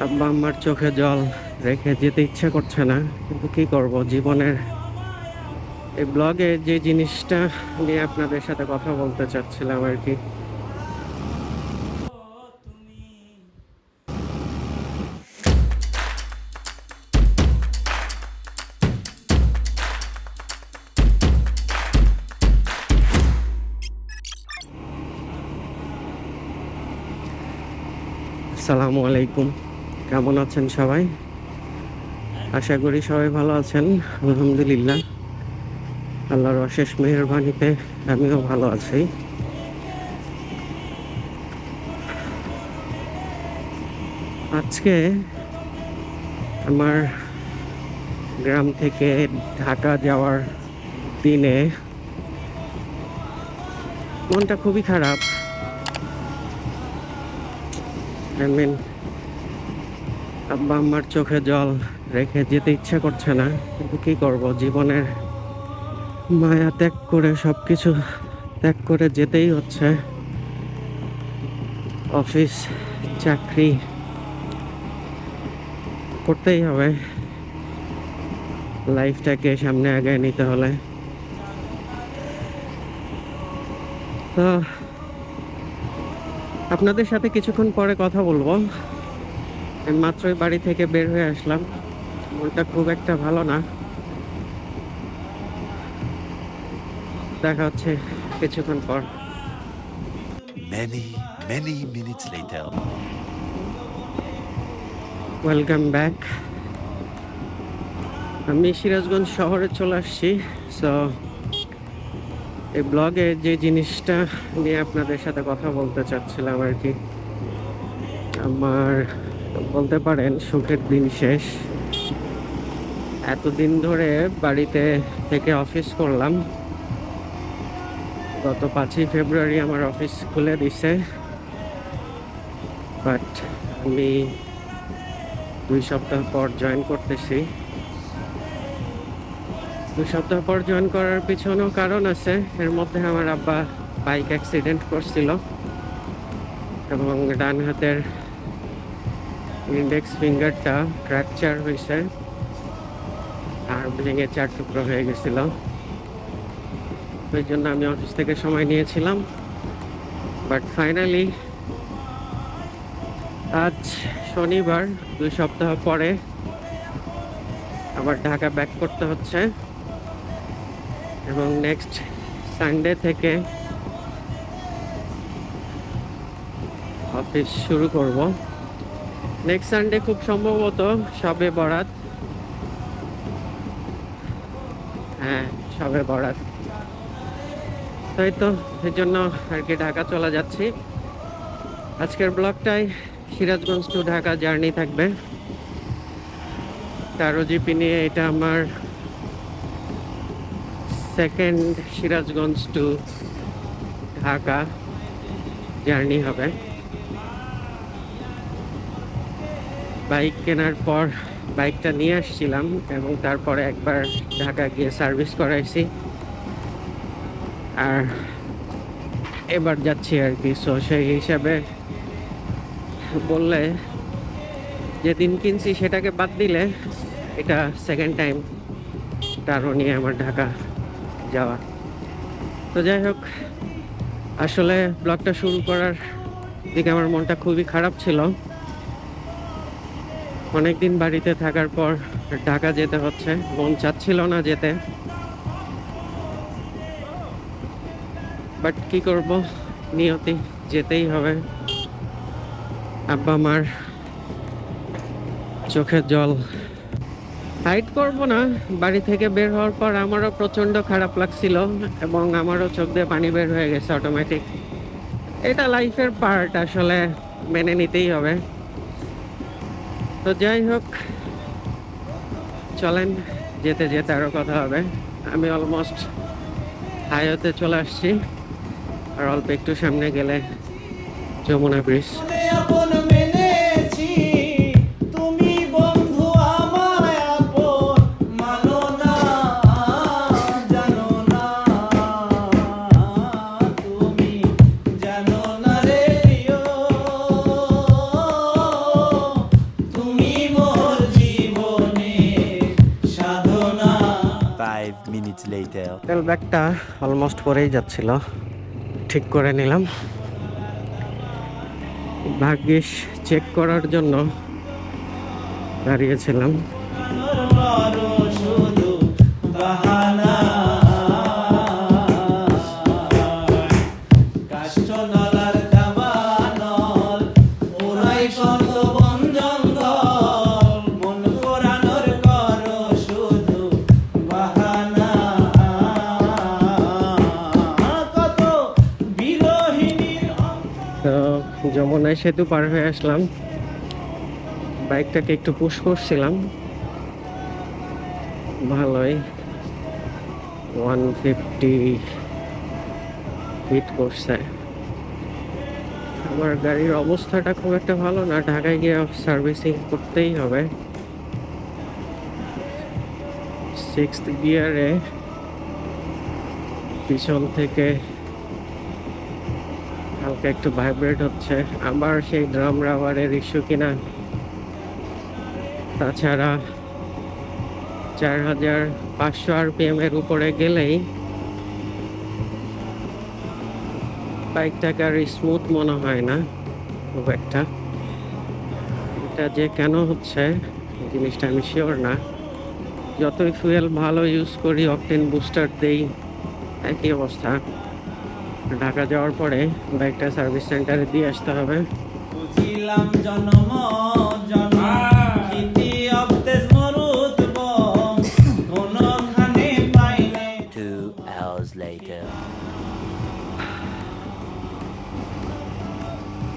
আব্বা আম্মার চোখে জল রেখে যেতে ইচ্ছে করছে না, কিন্তু কি করব, জীবনের এই ব্লগে যে জিনিসটা নিয়ে আপনাদের সাথে কথা বলতে চাচ্ছিলাম আর কি। আসসালামু আলাইকুম, কেমন আছেন সবাই? আশা করি সবাই ভালো আছেন। আলহামদুলিল্লাহ, আল্লাহর অশেষ মেহেরবানিতে আমিও ভালো আছি। আজকে আমার গ্রাম থেকে ঢাকা যাওয়ার দিনে মনটা খুবই খারাপ। আব্বা আম্মার চোখে জল রেখে যেতে ইচ্ছে করছে না, কিন্তু কি করব, জীবনের মায়া ত্যাগ করে সবকিছু ত্যাগ করে যেতেই হচ্ছে। অফিস চাকরি করতেই হবে, লাইফটাকে সামনে আগায় নিতে হলে। তো আপনাদের সাথে কিছুক্ষণ পরে কথা বলবো। আমি মাত্রই বাড়ি থেকে বের হয়ে আসলাম, মনটা খুব একটা ভালো না। দেখা হচ্ছে কিছুক্ষণ পর। Many minutes later. Welcome back. আমি সিরাজগঞ্জ শহরে চলে আসছি। সো এই ব্লগে যে জিনিসটা নিয়ে আপনাদের সাথে কথা বলতে চাচ্ছিলাম আর কি, আমার বলতে পারেন সুখের দিন শেষ। এতদিন ধরে বাড়িতে থেকে অফিস করলাম, গত 5ই ফেব্রুয়ারি আমার অফিস খুলে দিছে। বাট আমি 2 সপ্তাহ পর জয়েন করতেছি। 2 সপ্তাহ পর জয়েন করার পিছনেও কারণ আছে। এর মধ্যে আমার আব্বা বাইক অ্যাক্সিডেন্ট করছিল এবং ডান হাতের ইন্ডেক্স ফিঙ্গারটা ফ্র্যাকচার হয়েছে আর ভেঙে 4 টুকরো হয়ে গেছিল। ওই জন্য আমি অফিস থেকে সময় নিয়েছিলাম। বাট ফাইনালি আজ শনিবার 2 সপ্তাহ পরে আবার ঢাকা ব্যাক করতে হচ্ছে এবং নেক্সট সানডে থেকে অফিস শুরু করব। নেক্সট সানডে খুব সম্ভবত শবে বরাত। হ্যাঁ, শবে বরাত। তাই তো, এই জন্য আর কি ঢাকা চলে যাচ্ছি। আজকের ব্লগটাই সিরাজগঞ্জ টু ঢাকা জার্নি থাকবে। টারো জিপি নিয়ে এটা আমার second Sirajganj to Dhaka journey হবে। বাইক কেনার পর বাইকটা নিয়ে আসছিলাম এবং তারপরে একবার ঢাকা গিয়ে সার্ভিস করাইছি, আর এবার যাচ্ছি আর কি। সো সেই হিসাবে বললে, যেদিন কিনছি সেটাকে বাদ দিলে এটা সেকেন্ড টাইম টারো নিয়ে আমার ঢাকা যাওয়া। তো যাই হোক, আসলে ব্লগটা শুরু করার দিকে আমার মনটা খুবই খারাপ ছিল। অনেকদিন বাড়িতে থাকার পর ঢাকা যেতে হচ্ছে, মন চাচ্ছিল না যেতে, বাট কি করব, নিয়তি, যেতেই হবে। আব্বা মার চোখের জল হাইড করব না। বাড়ি থেকে বের হওয়ার পর আমারও প্রচন্ড খারাপ লাগছিল এবং আমারও চোখ দিয়ে পানি বের হয়ে গেছে অটোমেটিক। এটা লাইফের পার্ট, আসলে মেনে নিতেই হবে। তো যাই হোক, চলেন, যেতে যেতে আরো কথা হবে। আমি অলমোস্ট হাইওয়েতে চলে আসছি, আর অল্প একটু সামনে গেলে যমুনা ব্রিজ। 5 minutes later. তেল ব্যাগটা অলমোস্ট পরেই যাচ্ছিল, ঠিক করে নিলাম। ভাগ্যিস চেক করার জন্য দাঁড়িয়েছিলাম। তো যমুনায় সেতু পার হয়ে আসলাম, বাইকটাকে একটু পুশ করছিলাম, ভালোই 150 হিট করছে। আমার গাড়ির অবস্থাটা খুব একটা ভালো না, ঢাকায় গিয়ে সার্ভিসিং করতেই হবে। 6th গিয়ারে পিছন থেকে হালকা একটু ভাইব্রেট হচ্ছে, আবার সেই ড্রাম রাবারের ইস্যু কিনা। তাছাড়া 4500 RPM এর উপরে গেলেই বাইকটাকে আর স্মুথ মনে হয় না খুব একটা। এটা যে কেন হচ্ছে জিনিসটা আমি শিওর না। যতই ফুয়েল ভালো ইউজ করি, অকটেন বুস্টার দেই, একই অবস্থা। ঢাকা যাওয়ার পরে বাইকটা সার্ভিস সেন্টারে দিয়ে আসতে হবে। 2 hours later.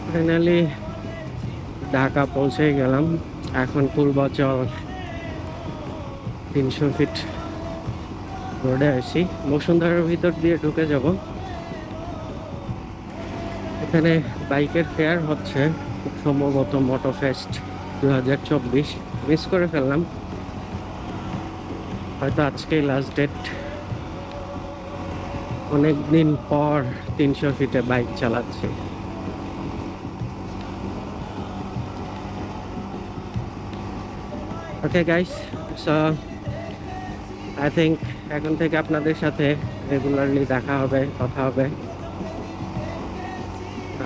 ফাইনালি ঢাকা পৌঁছে গেলাম। এখন পূর্বাচল 300 ফিট রোডে আসি, বসুন্ধরার ভিতর দিয়ে ঢুকে যাব। এখানে বাইকের ফেয়ার হচ্ছে খুব সম্ভবত মোটো ফেস্ট 2024, মিস করে ফেললাম, হয়তো আজকেই লাস্ট ডেট। অনেকদিন পর 300 ফিটে বাইক চালাচ্ছি। Okay guys, so I think এখন থেকে আপনাদের সাথে রেগুলারলি দেখা হবে, কথা হবে।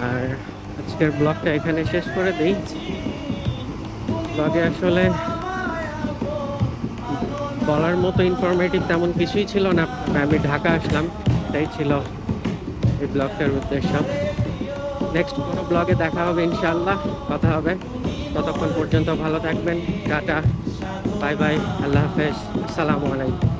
আর আজকের ব্লগটা এখানে শেষ করে দিই। ব্লগে আসলে বলার মতো ইনফরমেটিভ তেমন কিছুই ছিল না, আমি ঢাকা আসলাম, এটাই ছিল এই ব্লগটার উদ্দেশ্য। নেক্সট কোনো ব্লগে দেখা হবে ইনশাআল্লাহ, কথা হবে। ততক্ষণ পর্যন্ত ভালো থাকবেন, টাটা, বাই বাই, আল্লাহ হাফেজ, আসসালামু আলাইকুম।